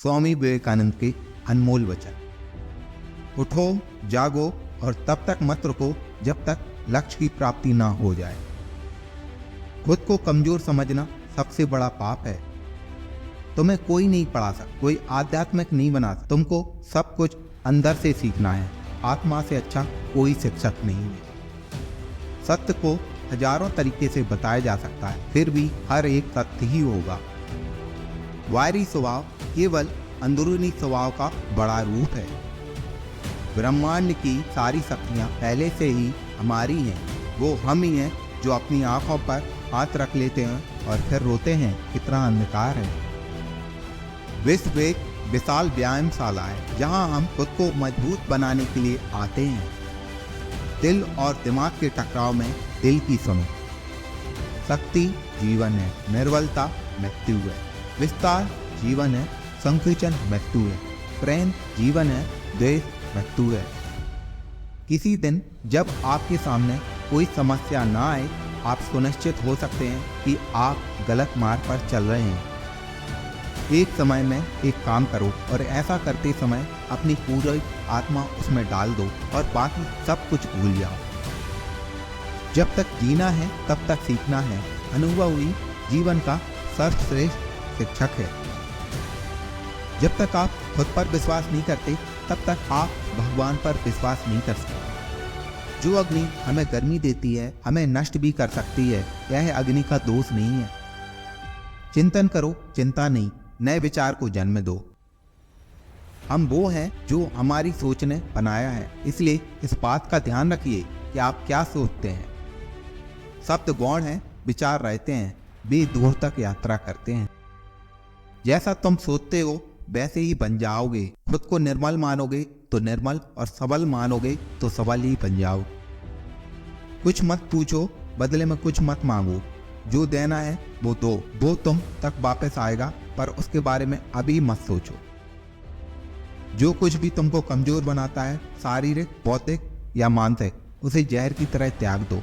स्वामी विवेकानंद के अनमोल वचन। उठो, जागो और तब तक मत रुको जब तक लक्ष्य की प्राप्ति ना हो जाए। खुद को कमजोर समझना सबसे बड़ा पाप है। तुम्हें कोई नहीं पढ़ा सकता, कोई आध्यात्मिक नहीं बना सकता। तुमको सब कुछ अंदर से सीखना है। आत्मा से अच्छा कोई शिक्षक नहीं है। सत्य को हजारों तरीके से बताया जा सकता है, फिर भी हर एक सत्य ही होगा। बाहरी स्वभाव केवल अंदरूनी स्वभाव का बड़ा रूप है। ब्रह्मांड की सारी शक्तियाँ पहले से ही हमारी हैं। वो हम ही हैं जो अपनी आंखों पर हाथ रख लेते हैं और फिर रोते हैं कितना अंधकार है। विश्व एक विशाल व्यायामशाला है जहां हम खुद को मजबूत बनाने के लिए आते हैं। दिल और दिमाग के टकराव में दिल की सुनो। शक्ति जीवन है, निर्बलता मृत्यु है। विस्तार जीवन है, संकुचन मृत्यु है। प्रेम जीवन है, द्वेष मृत्यु है। किसी दिन जब आपके सामने कोई समस्या ना आए, आप सुनिश्चित हो सकते हैं कि आप गलत मार्ग पर चल रहे हैं। एक समय में एक काम करो और ऐसा करते समय अपनी पूरी आत्मा उसमें डाल दो और बाकी सब कुछ भूल जाओ। जब तक जीना है तब तक सीखना है। अनुभव ही जीवन का सर्वश्रेष्ठ शिक्षक है। जब तक आप खुद पर विश्वास नहीं करते तब तक आप भगवान पर विश्वास नहीं कर सकते। जो अग्नि हमें गर्मी देती है, हमें नष्ट भी कर सकती है। यह अग्नि का दोष नहीं है। चिंतन करो, चिंता नहीं। नए विचार को जन्म दो। हम वो हैं जो हमारी सोच ने बनाया है, इसलिए इस बात का ध्यान रखिए कि आप क्या सोचते हैं। शब्द गौण हैं, विचार रहते हैं, वे दूर तक यात्रा करते हैं। जैसा तुम सोचते हो वैसे ही बन जाओगे। खुद को निर्मल मानोगे तो निर्मल, और सबल मानोगे तो सबल ही बन जाओ। कुछ मत पूछो, बदले में कुछ मत मांगो। जो देना है वो दो, वो तुम तक वापस आएगा, पर उसके बारे में अभी मत सोचो। जो कुछ भी तुमको कमजोर बनाता है, शारीरिक, भौतिक या मानसिक, उसे जहर की तरह त्याग दो।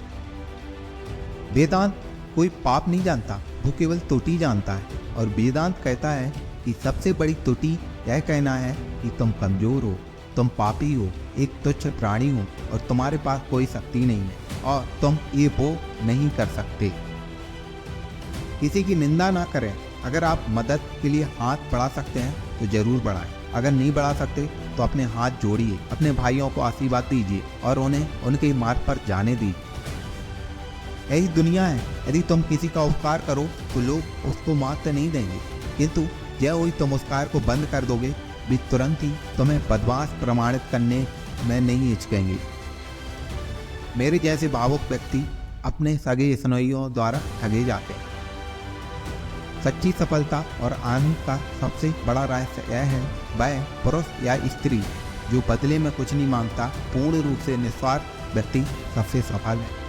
वेदांत कोई पाप नहीं जानता, वो केवल त्रुटि जानता है। और वेदांत कहता है कि सबसे बड़ी त्रुटि यह कहना है कि तुम कमजोर हो, तुम पापी हो, एक तुच्छ प्राणी हो और तुम्हारे पास कोई शक्ति नहीं है और तुम ये वो नहीं कर सकते। किसी की निंदा ना करें। अगर आप मदद के लिए हाथ बढ़ा सकते हैं तो जरूर बढ़ाएं। अगर नहीं बढ़ा सकते तो अपने हाथ जोड़िए, अपने भाइयों को आशीर्वाद दीजिए और उन्हें उनके मार्ग पर जाने दीजिए। यही दुनिया है। यदि तुम किसी का उपकार करो तो लोग उसको माफ तो नहीं देंगे, किंतु जब वही तुम उपकार को बंद कर दोगे, वे तुरंत ही तुम्हें बदमाश प्रमाणित करने में नहीं हिचकेंगे। मेरे जैसे भावुक व्यक्ति अपने सगे स्नेहियों द्वारा ठगे जाते हैं। सच्ची सफलता और आनंद का सबसे बड़ा रहस्य यह है, वह पुरुष या स्त्री जो बदले में कुछ नहीं मांगता, पूर्ण रूप से निस्वार्थ व्यक्ति सबसे सफल है।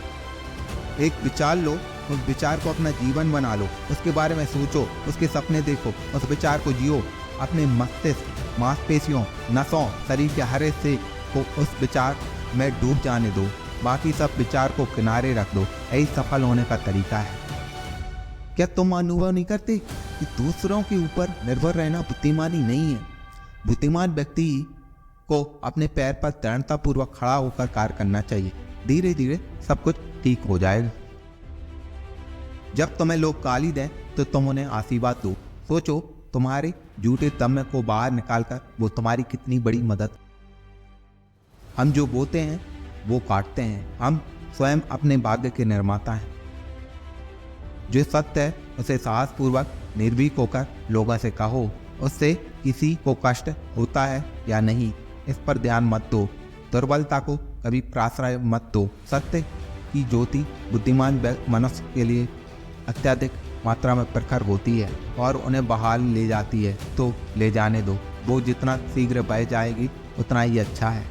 एक विचार लो, उस विचार को अपना जीवन बना लो, उसके बारे में सोचो, उसके सपने देखो, उस विचार को जियो। अपने मस्तिष्क, मांसपेशियों, नसों, शरीर के हर हिस्से को उस विचार में डूब जाने दो। बाकी सब विचार को किनारे रख दो। यही सफल होने का तरीका है। क्या तुम अनुभव नहीं करते कि दूसरों के ऊपर निर्भर रहना बुद्धिमानी नहीं है? बुद्धिमान व्यक्ति को अपने पैर पर दृढ़तापूर्वक खड़ा होकर कार्य करना चाहिए। धीरे धीरे सब कुछ ठीक हो जाएगा। जब तुम्हें लोग गाली दें तो तुम उन्हें आशीर्वाद दो। सोचो, तुम्हारे झूठे दम को बाहर निकालकर वो तुम्हारी कितनी बड़ी मदद। हम जो बोते हैं वो काटते हैं। हम स्वयं अपने भाग्य के निर्माता हैं। जो सत्य है उसे साहसपूर्वक निर्भीक होकर लोगों से कहो। उससे किसी को कष्ट होता है या नहीं, इस पर ध्यान मत दो। दुर्बलता को कभी प्राश्रय मत दो। सत्य की ज्योति बुद्धिमान मनुष्य के लिए अत्यधिक मात्रा में प्रखर होती है और उन्हें बहाल ले जाती है, तो ले जाने दो। वो जितना शीघ्र बह जाएगी उतना ही अच्छा है।